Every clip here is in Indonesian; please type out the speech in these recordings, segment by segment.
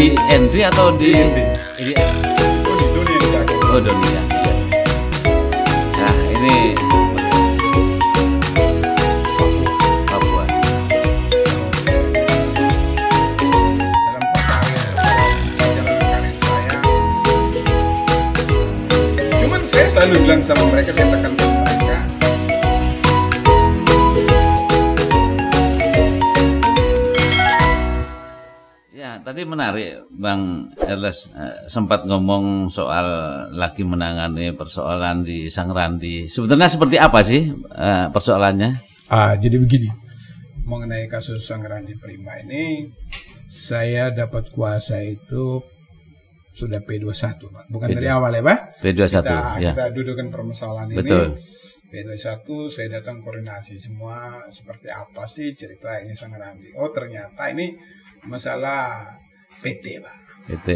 di Henry atau di Henry. Ini Oh, di Doni yang jaga. oh Doni ya. Nah ini Papua. Dalam perjalanan karir saya, cuman saya selalu bilang sama mereka, saya tekankan mereka, Ya, tadi menarik Bang Erles sempat ngomong soal lagi menangani persoalan di Sangrandi. Sebenarnya seperti apa sih persoalannya? jadi begini, mengenai kasus Sangrandi Prima ini, saya dapat kuasa itu sudah P21, Pak. Bukan dari awal ya, Pak? P21, ya. Kita dudukkan permasalahan Betul. ini. P21, saya datang koordinasi semua, seperti apa sih cerita ini Sangrandi. Oh, ternyata ini masalah PT, Pak. PT.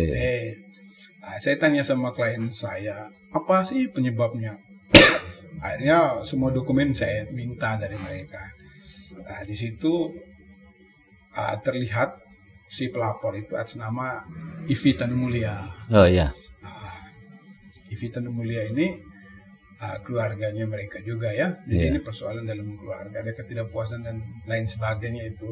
Nah, saya tanya sama klien saya, apa sih penyebabnya? Akhirnya semua dokumen saya minta dari mereka. Nah, di situ terlihat si pelapor itu atas nama Ivi Tanumulia. Oh iya. Ivi Tanumulia ini keluarganya mereka juga ya. Jadi Iya. ini persoalan dalam keluarga, ada ketidakpuasan dan lain sebagainya itu.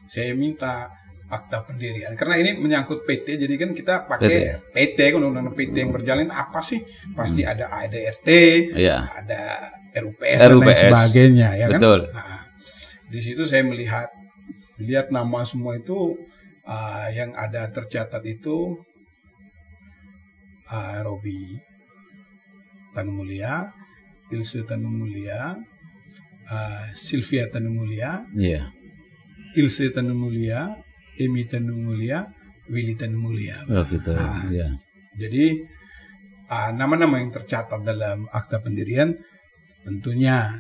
Saya minta akta pendirian karena ini menyangkut PT, jadi kan kita pakai PT, undang-undang PT yang berjalan apa sih? Pasti ada ADRT, Iya. ada RUPS dan lain sebagainya ya kan. Betul. Nah, di situ saya lihat nama semua itu yang ada tercatat itu Robi Tanumulia, Ilse Tanumulia, Sylvia Tanumulia, Iya. Ilse Tanumulia, Emi Tanumulia, Willy Tanumulia. Oh gitu. Iya. Jadi nama-nama yang tercatat dalam akta pendirian tentunya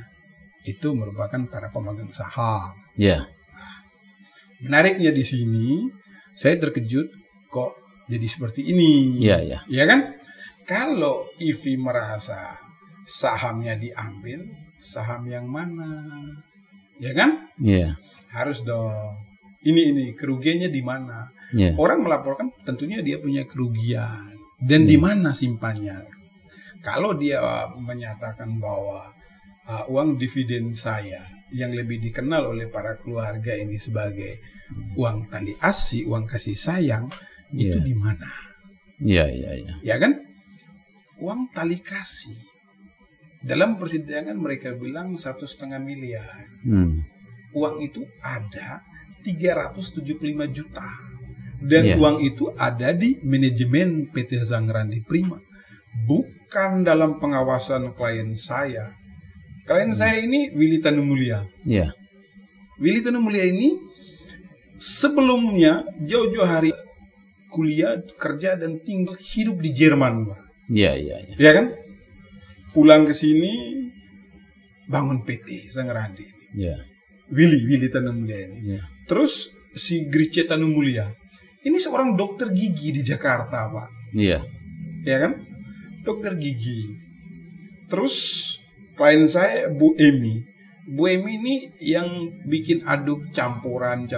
itu merupakan para pemegang saham. Iya. Menariknya di sini saya terkejut kok jadi seperti ini. Iya, iya. Ya kan? Kalau Ivi merasa sahamnya diambil, saham yang mana? Ya kan? Iya. Harus dong. Ini kerugiannya di mana? Iya. Orang melaporkan tentunya dia punya kerugian dan di mana simpannya. Kalau dia menyatakan bahwa uang dividen saya yang lebih dikenal oleh para keluarga ini sebagai uang tali asi, uang kasih sayang, itu di mana? Iya, iya, iya. Ya kan? Uang tali kasih. Dalam persidangan mereka bilang 1,5 miliar. Uang itu ada 375 juta. Dan uang itu ada di manajemen PT Sangrandi Prima. Bukan dalam pengawasan klien saya. Klien saya ini Willy Tanumulia. Iya. Willy Tanumulia ini sebelumnya jauh-jauh hari kuliah, kerja dan tinggal hidup di Jerman, Pak. Iya, iya, iya. Ya kan? Pulang ke sini bangun PT Sangrandi ini. Iya. Willy Tanumulia ini. Iya. Terus si Grice Tanumulia. Ini seorang dokter gigi di Jakarta, Pak. Iya. Ya kan? Dokter gigi. Terus klien saya Bu Emi. Bu Emi ini yang bikin aduk campuran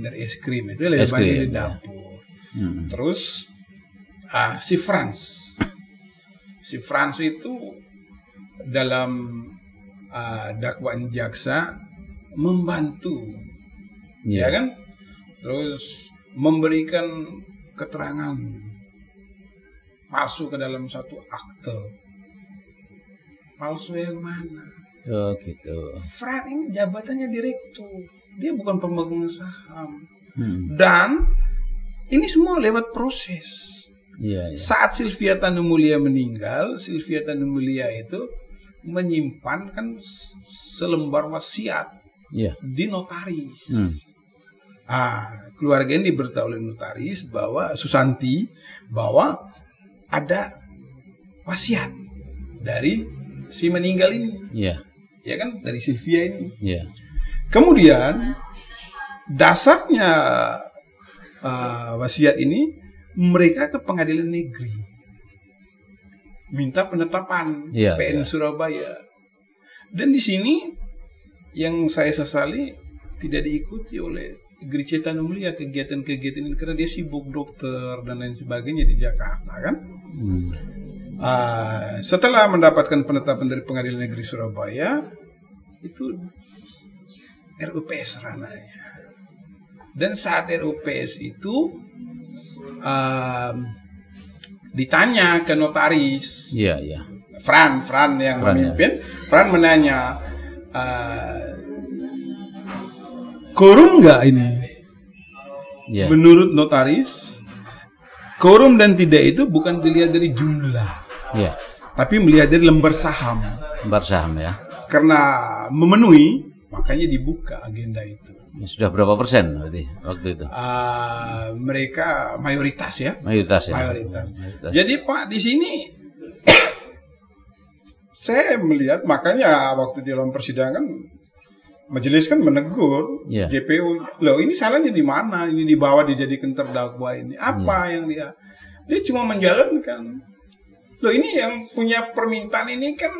dari es krim itu lebih banyak di dapur. Terus si Franz. Si Franz itu dalam dakwaan jaksa membantu. Ya kan? Terus memberikan keterangan palsu ke dalam satu akte. Palsu yang mana? Oh gitu. Fran ini jabatannya direktur. Dia bukan pemegang saham. Dan ini semua lewat proses. Iya, iya. Saat Sylvia Tanumulia meninggal, Sylvia Tanumulia itu menyimpan kan selembar wasiat di notaris. Keluarga ini diberitahu oleh notaris bahwa Susanti bahwa ada wasiat dari si meninggal ini. Iya. Ya kan, dari Sylvia ini. Iya. Kemudian dasarnya wasiat ini mereka ke pengadilan negeri minta penetapan PN Surabaya. Dan di sini yang saya sesali tidak diikuti oleh Gereja Tandang Mulia kegiatan-kegiatan ini karena dia sibuk dokter dan lain sebagainya di Jakarta kan. Setelah mendapatkan penetapan dari Pengadilan Negeri Surabaya, itu RUPS ranahnya. Dan saat RUPS itu ditanya ke notaris, Fran yang memimpin, Fran menanya, quorum nggak ini? Menurut notaris, quorum dan tidak itu bukan dilihat dari jumlah, tapi melihat dari lembar saham. Lembar saham ya. Karena memenuhi, makanya dibuka agenda itu. Sudah berapa persen berarti waktu itu? Mereka mayoritas ya. Mayoritas. Jadi Pak di sini saya melihat, makanya waktu di dalam persidangan majelis kan menegur JPU, loh ini salahnya di mana? Ini dibawa dijadikan terdakwa ini. Apa yang dia cuma menjalankan. Loh ini yang punya permintaan ini kan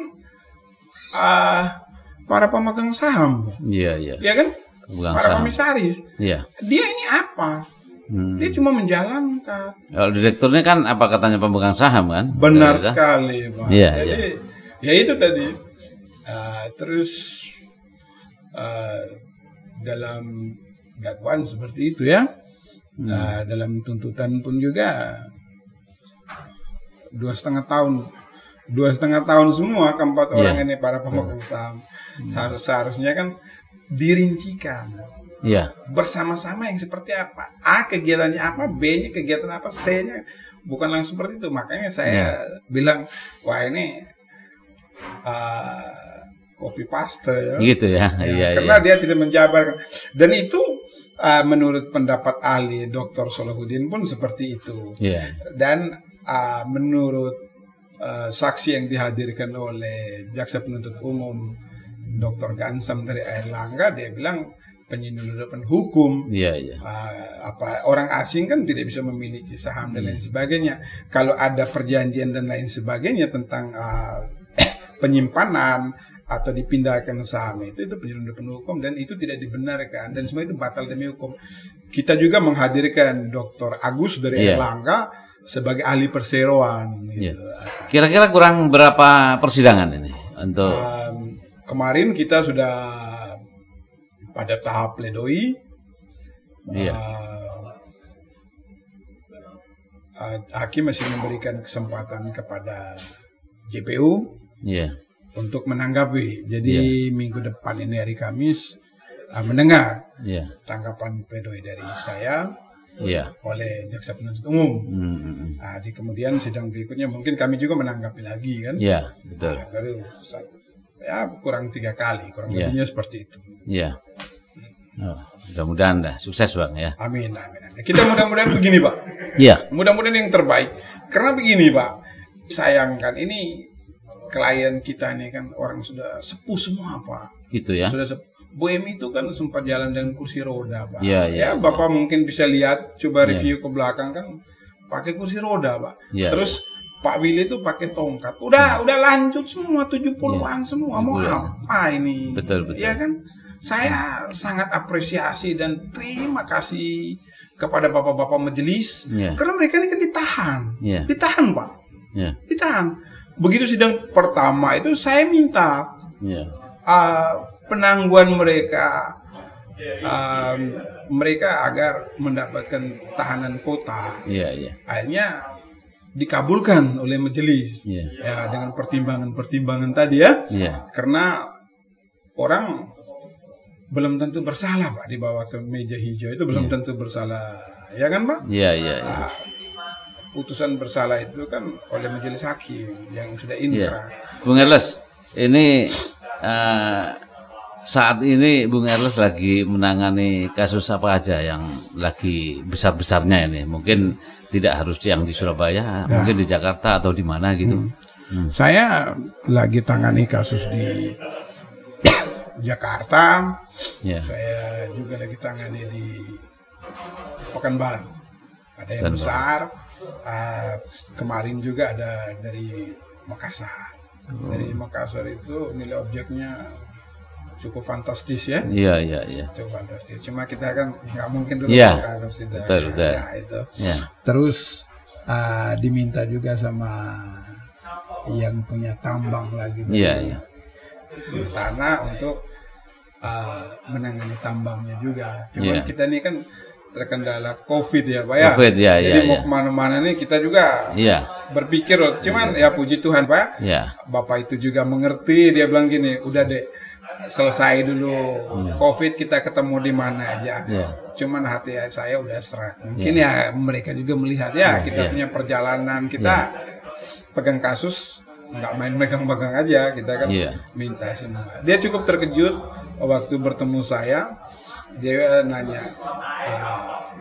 para pemegang saham. Iya kan? Para komisaris. Dia ini apa? Dia cuma menjalankan. Kalau direkturnya kan apa katanya pemegang saham kan? Benar sekali, Pak. Jadi ya itu tadi. Terus dalam dakwaan seperti itu ya. Dalam tuntutan pun juga 2,5 tahun. 2,5 tahun semua keempat orang ini para pemegang saham. Seharusnya kan dirincikan bersama-sama yang seperti apa, A kegiatannya apa, B-nya kegiatan apa, C-nya bukan langsung seperti itu. Makanya saya bilang, wah ini copy paste ya. Gitu ya. Karena dia tidak menjabarkan. Dan itu menurut pendapat ahli Dr. Solahuddin pun seperti itu. Dan menurut saksi yang dihadirkan oleh jaksa penuntut umum Dr. Gansam dari Airlangga, dia bilang penyelundupan hukum. Orang asing kan tidak bisa memiliki saham dan lain sebagainya. Kalau ada perjanjian dan lain sebagainya tentang penyimpanan atau dipindahkan saham itu penyelundupan hukum dan itu tidak dibenarkan dan semua itu batal demi hukum. Kita juga menghadirkan Dr. Agus dari Airlangga sebagai ahli perseroan. Kira-kira kurang berapa persidangan ini untuk? Kemarin kita sudah pada tahap pledoi. Hakim masih memberikan kesempatan kepada JPU untuk menanggapi. Jadi minggu depan ini hari Kamis mendengar tanggapan pledoi dari saya oleh jaksa penuntut umum. Di kemudian sidang berikutnya mungkin kami juga menanggapi lagi kan. Betul. Baru kurang 3 kali, kurang lebihnya seperti itu. Mudah-mudahan sukses Bang ya. Amin. Kita mudah-mudahan begini Pak. Mudah-mudahan yang terbaik. Karena begini Pak, sayangkan ini klien kita ini kan orang sudah sepuh semua Pak. Gitu ya. Sudah sepuh. Bu Emi itu kan sempat jalan dengan kursi roda Pak. Bapak mungkin bisa lihat, coba review ke belakang kan pakai kursi roda Pak. Terus Pak Willy itu pakai tongkat. Udah lanjut semua 70-an semua. Mau apa ini? Betul. Ya kan? Saya sangat apresiasi dan terima kasih kepada bapak-bapak majelis karena mereka ini kan ditahan. Ditahan, Pak. Ditahan. Begitu sidang pertama itu saya minta penangguhan mereka agar mendapatkan tahanan kota. Akhirnya dikabulkan oleh majelis dengan pertimbangan-pertimbangan tadi karena orang belum tentu bersalah Pak dibawa ke meja hijau itu belum tentu bersalah ya kan Pak? Putusan bersalah itu kan oleh majelis hakim yang sudah inkrah. Bung Erles, ini saat ini Bung Erles lagi menangani kasus apa aja yang lagi besar-besarnya ini? Mungkin tidak harus yang di Surabaya, mungkin di Jakarta atau di mana gitu. Saya lagi tangani kasus di Jakarta. Saya juga lagi tangani di Pekanbaru. Ada yang besar. Kemarin juga ada dari Makassar. Dari Makassar itu nilai objeknya cukup fantastis ya. Iya, iya, iya. Cukup fantastis. Cuma kita kan nggak mungkin dulu Iya. betul. Nah, itu. Ya. Terus diminta juga sama yang punya tambang lagi Iya. di sana untuk menangani tambangnya juga. Cuma kita ini kan terkendala COVID ya Pak ya. COVID, ya. Jadi mau kemana-mana nih kita juga berpikir loh. Cuman ya puji Tuhan Pak. Bapak itu juga mengerti. Dia bilang gini, udah deh selesai dulu COVID, kita ketemu di mana aja. Cuman hati saya udah serak. Mungkin ya mereka juga melihat ya kita punya perjalanan, kita pegang kasus nggak main megang-megang aja, kita kan minta semua. Dia cukup terkejut waktu bertemu saya. Dia nanya,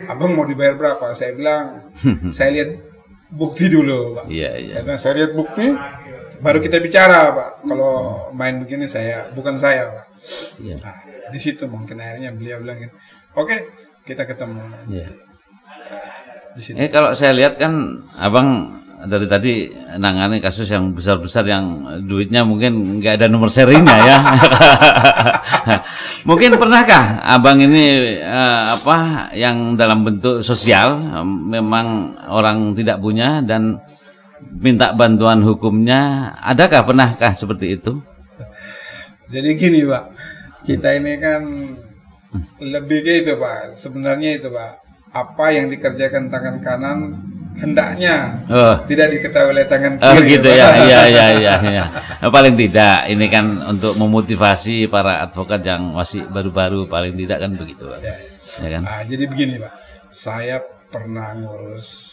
abang mau dibayar berapa? Saya bilang, saya lihat bukti dulu Pak. Saya bilang, saya lihat bukti, baru kita bicara Pak. Kalau main begini bukan saya Pak. Nah, di situ mungkin akhirnya beliau bilang, oke, kita ketemu. Di situ. Kalau saya lihat kan abang dari tadi nangani kasus yang besar-besar yang duitnya mungkin nggak ada nomor serinya ya. Mungkin pernahkah abang ini yang dalam bentuk sosial memang orang tidak punya dan minta bantuan hukumnya, pernahkah seperti itu? Jadi gini Pak, kita ini kan lebih ke itu Pak. Sebenarnya itu Pak, apa yang dikerjakan tangan kanan hendaknya tidak diketahui oleh tangan kiri. Gitu ya. Iya. Paling tidak ini kan untuk memotivasi para advokat yang masih baru-baru, paling tidak kan begitu Pak. Ya kan? Jadi begini Pak, saya pernah ngurus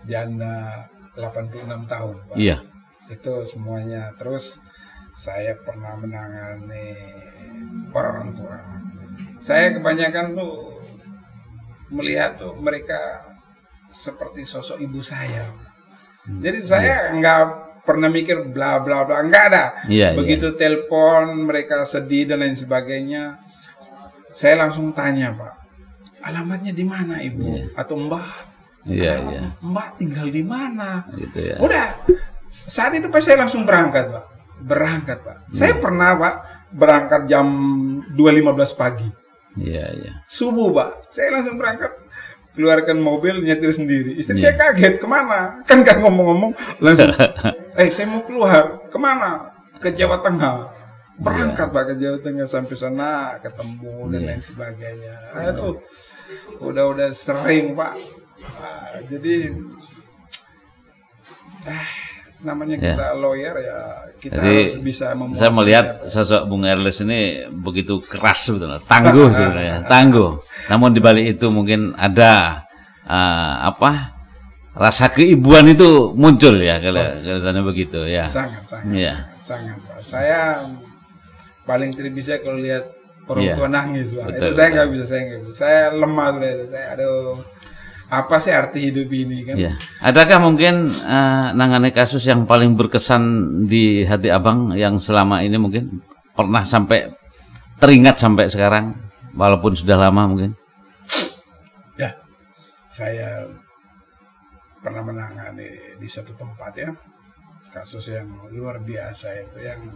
janda 86 tahun Pak. Iya. Itu semuanya. Terus saya pernah menangani orang tua. Saya kebanyakan tuh melihat tuh mereka seperti sosok ibu saya. Jadi saya nggak pernah mikir bla bla bla, nggak ada. Begitu telepon mereka sedih dan lain sebagainya, saya langsung tanya Pak, alamatnya di mana Ibu atau Mbah? Mbah tinggal di mana? Gitu ya. Udah saat itu Pak saya langsung berangkat Pak. Saya pernah Pak berangkat jam 2.15 pagi. Subuh Pak, saya langsung berangkat. Keluarkan mobil, nyetir sendiri. Istri saya kaget, kemana? Kan gak ngomong-ngomong, langsung, saya mau keluar, kemana? Ke Jawa Tengah. Berangkat Pak ke Jawa Tengah, sampai sana ketemu dan lain sebagainya. Aduh, udah sering Pak. Jadi, namanya kita lawyer ya, kita harus bisa memuaskan. Saya melihat sosok Bung Erles ini begitu keras sebetulnya, tangguh sebenarnya, tangguh. Namun di balik itu mungkin ada rasa keibuan itu muncul ya, kelihatannya begitu ya. Sangat Pak. Saya paling tidak bisa kalau lihat orang tua nangis Pak. Betul, itu saya nggak bisa, saya lemah sudah itu. Apa sih arti hidup ini kan? Adakah mungkin nangani kasus yang paling berkesan di hati abang yang selama ini mungkin pernah sampai teringat sampai sekarang walaupun sudah lama mungkin? Ya, saya pernah menangani di satu tempat ya, kasus yang luar biasa itu yang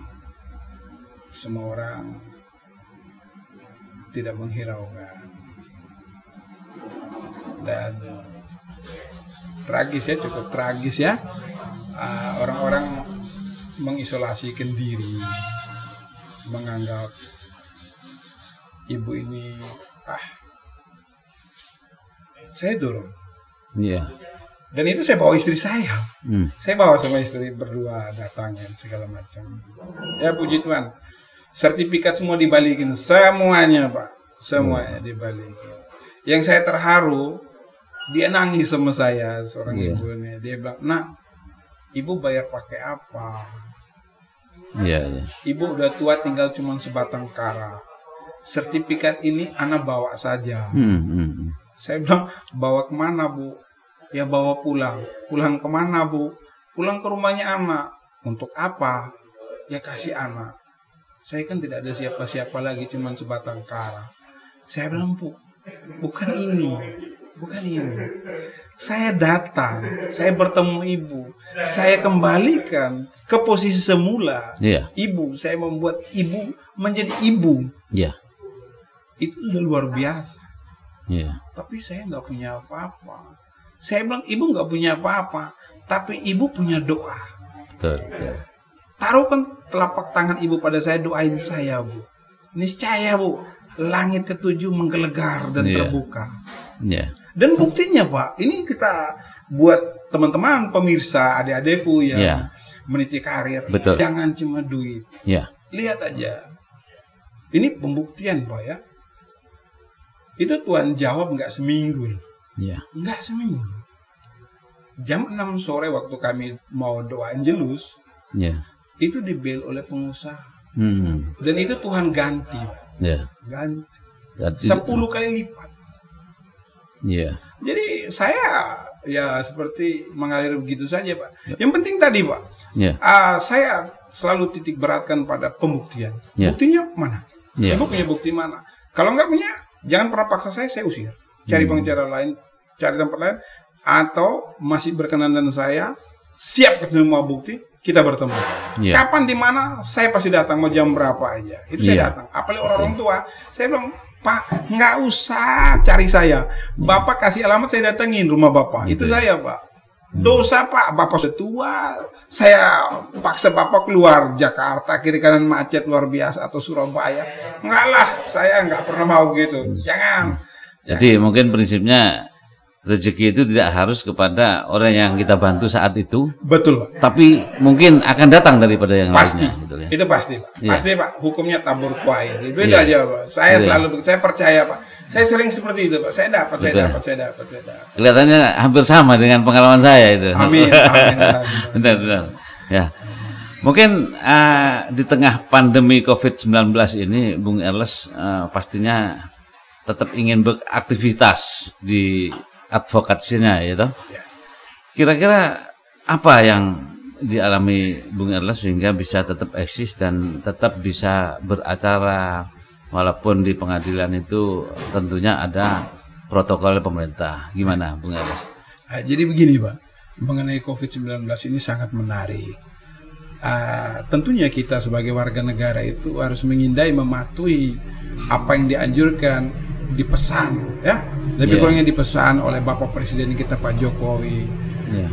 semua orang tidak menghiraukan. Dan tragis ya, cukup tragis ya. Orang-orang mengisolasikan diri, menganggap ibu ini saya turun. Dan itu saya bawa istri saya. Saya bawa sama istri berdua, datangin segala macam. Ya puji Tuhan, sertifikat semua dibalikin, semuanya Pak, semuanya dibalikin. Yang saya terharu, dia nangis sama saya, seorang ibu ini. Dia bilang, "Nak, ibu bayar pakai apa? Ibu udah tua, tinggal cuma sebatang kara. Sertifikat ini anak bawa saja." Saya bilang, "Bawa kemana Bu?" "Ya bawa pulang." "Pulang kemana Bu?" "Pulang ke rumahnya anak." "Untuk apa?" "Ya kasih anak. Saya kan tidak ada siapa-siapa lagi, cuma sebatang kara." Saya bilang, "Bu, bukan ini. bukan ini. Saya datang, saya bertemu ibu, saya kembalikan ke posisi semula. Iya. Ibu, saya membuat ibu menjadi ibu. Iya. Itu udah luar biasa. Iya. Tapi saya nggak punya apa-apa. Saya bilang ibu nggak punya apa-apa, tapi ibu punya doa. Betul, betul. Taruhkan telapak tangan ibu pada saya, doain saya, Bu. Niscaya, Bu, langit ketujuh menggelegar dan terbuka. Iya. Dan buktinya, Pak, ini kita buat teman-teman pemirsa, adik-adikku yang meniti karir. Betul. Jangan cuma duit. Iya. Lihat aja. Ini pembuktian, Pak, ya. Itu Tuhan jawab nggak seminggu. Iya. Nggak seminggu. Jam 6 sore waktu kami mau doa Angelus, itu dibel oleh pengusaha. Dan itu Tuhan ganti, Pak. Ganti. 10 kali lipat. Jadi saya ya seperti mengalir begitu saja, Pak. Yang penting tadi, Pak, saya selalu titik beratkan pada pembuktian. Buktinya mana? Ibu punya bukti mana? Kalau nggak punya, jangan pernah paksa saya usir. Cari pengacara lain, cari tempat lain, atau masih berkenan dan saya siap ke semua bukti, kita bertemu. Kapan di mana saya pasti datang, mau jam berapa aja. Itu saya datang. Apalagi orang tua, saya bilang, Pak, nggak usah cari saya. Bapak kasih alamat, saya datengin rumah Bapak. Itu saya, Pak. Dosa, Pak. Bapak sudah tua. Saya paksa Bapak keluar Jakarta, kiri kanan macet luar biasa, atau Surabaya. Enggak lah, saya nggak pernah mau gitu. Jangan. Jadi mungkin prinsipnya rezeki itu tidak harus kepada orang yang kita bantu saat itu. Betul, Pak. Tapi mungkin akan datang daripada yang pasti. lainnya. Gitu ya. Itu pasti, Pak. Pasti, Pak. Hukumnya tabur tuai. Itu aja, Pak. Saya selalu, saya percaya, Pak. Saya sering seperti itu, Pak. Saya dapat. Kelihatannya hampir sama dengan pengalaman saya itu. Amin. Benar. Ya. Mungkin di tengah pandemi COVID-19 ini, Bung Erles pastinya tetap ingin beraktivitas di advokasinya, gitu. Kira-kira apa yang dialami Bung Erles sehingga bisa tetap eksis dan tetap bisa beracara walaupun di pengadilan itu tentunya ada protokol pemerintah. Gimana, Bung Erles? Jadi begini, Pak, mengenai COVID-19 ini sangat menarik. Tentunya kita sebagai warga negara itu harus menghindari, mematuhi apa yang dianjurkan, dipesan, ya, lebih kurangnya dipesan oleh Bapak Presiden kita Pak Jokowi,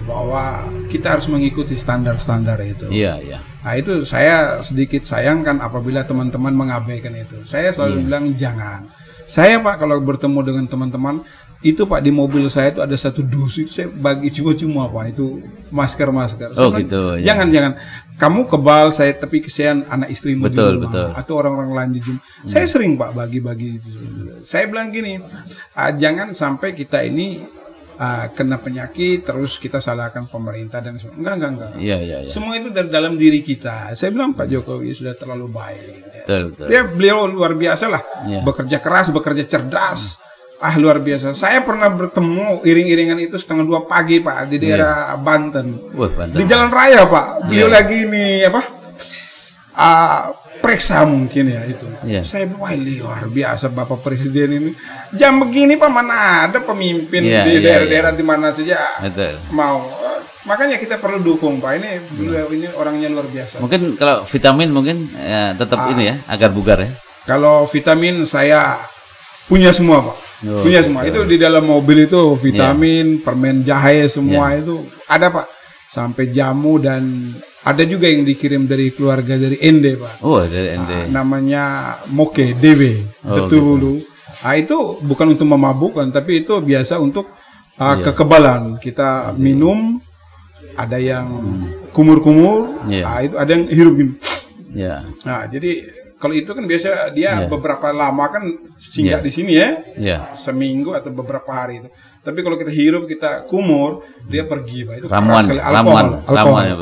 bahwa kita harus mengikuti standar-standar itu. Nah, itu saya sedikit sayangkan apabila teman-teman mengabaikan itu. Saya selalu bilang jangan. Saya, Pak, kalau bertemu dengan teman-teman itu, Pak, di mobil saya itu ada satu dus, itu saya bagi cuma-cuma, Pak, itu masker. Oh, gitu. Jangan. Kamu kebal, saya, tapi kesian anak istrimu di rumah, atau orang-orang lain di rumah. Saya sering, Pak, bagi-bagi itu. Saya bilang gini, jangan sampai kita ini kena penyakit terus kita salahkan pemerintah dan semua. Enggak. Semua itu dari dalam diri kita. Saya bilang Pak Jokowi sudah terlalu baik. Beliau luar biasa lah. Bekerja keras, bekerja cerdas. Luar biasa. Saya pernah bertemu iring-iringan itu 1:30 pagi, Pak, di daerah Banten. Di jalan raya, Pak. Beliau lagi ini periksa mungkin ya itu. Saya bilang, wah, luar biasa Bapak Presiden ini. Jam begini, Pak, mana ada pemimpin di daerah-daerah di mana saja mau. Makanya kita perlu dukung, Pak. Ini orangnya luar biasa. Mungkin kalau vitamin mungkin tetap ini ya, agar bugar ya. Kalau vitamin saya punya semua, Pak. Punya semua. Itu di dalam mobil itu vitamin, permen jahe semua itu ada, Pak. Sampai jamu, dan ada juga yang dikirim dari keluarga dari Ende, Pak. Oh, dari Ende. Namanya Moke DW. Betul. Itu bukan untuk memabukkan, tapi itu biasa untuk kekebalan. Kita minum, ada yang kumur-kumur, itu ada yang hirup gini. Nah, jadi kalau itu kan biasa dia beberapa lama kan singgah di sini ya, seminggu atau beberapa hari itu. Tapi kalau kita hirup, kita kumur, dia pergi, Pak. Itu ramuan, alkohol.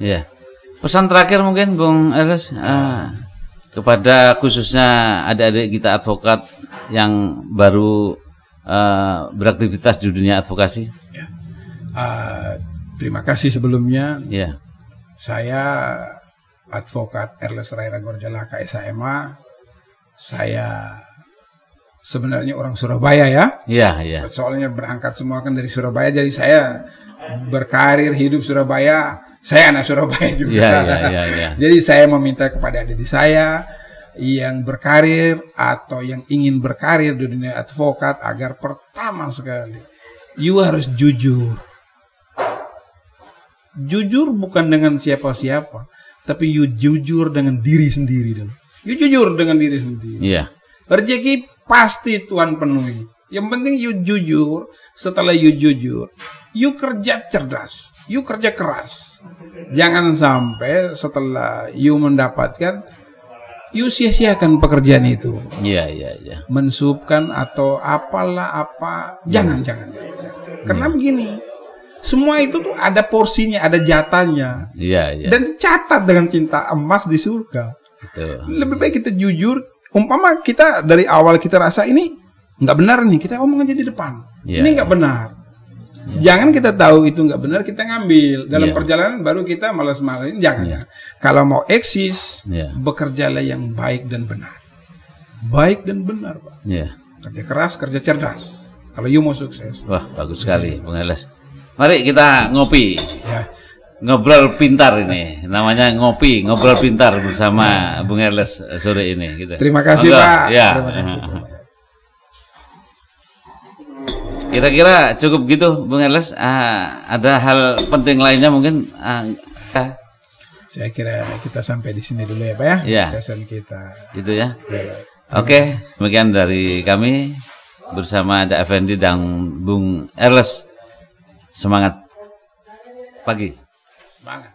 Ya. Pesan terakhir mungkin Bung Erles kepada khususnya adik-adik kita advokat yang baru beraktivitas di dunia advokasi. Terima kasih sebelumnya. Ya. Saya Advokat Erles Raira Gorjalaka SHMA. Saya sebenarnya orang Surabaya ya. Iya, iya. Soalnya berangkat semua kan dari Surabaya, jadi saya berkarir hidup Surabaya. Saya anak Surabaya juga. Iya. Jadi saya meminta kepada adik saya yang berkarir atau yang ingin berkarir di dunia advokat agar pertama sekali, you harus jujur. Jujur bukan dengan siapa-siapa, tapi you jujur dengan diri sendiri dulu. You jujur dengan diri sendiri. Iya. Rezeki pasti Tuhan penuhi. Yang penting you jujur. Setelah you jujur, you kerja cerdas, you kerja keras. Jangan sampai setelah you mendapatkan, you sia-siakan pekerjaan itu. Iya. Mensubkan atau apalah apa. Jangan. Karena begini, semua itu tuh ada porsinya, ada jatahnya. Iya. Dan dicatat dengan cinta emas di surga. Betul. Lebih baik kita jujur. Umpama kita dari awal kita rasa ini nggak benar nih, kita omong aja di depan. Ini nggak benar. Jangan kita tahu itu nggak benar, kita ngambil dalam perjalanan baru kita malas-malasin. Jangan. Kalau mau eksis, bekerjalah yang baik dan benar. Baik dan benar, Pak. Kerja keras, kerja cerdas. Kalau you mau sukses. Wah, bagus sekali, Bung Erles. Mari kita ngopi. Ya. Ngobrol pintar ini, namanya ngobrol pintar bersama Bung Erles sore ini. Gitu. Terima kasih, Pak. Ya. Terima kasih. Kira-kira cukup gitu, Bung Erles. Ada hal penting lainnya mungkin? Saya kira kita sampai di sini dulu ya, Pak ya. Iya. Session kita. Gitu ya. Ya, Oke, demikian dari kami bersama Cak Effendi dan Bung Erles. Semangat pagi. Semangat.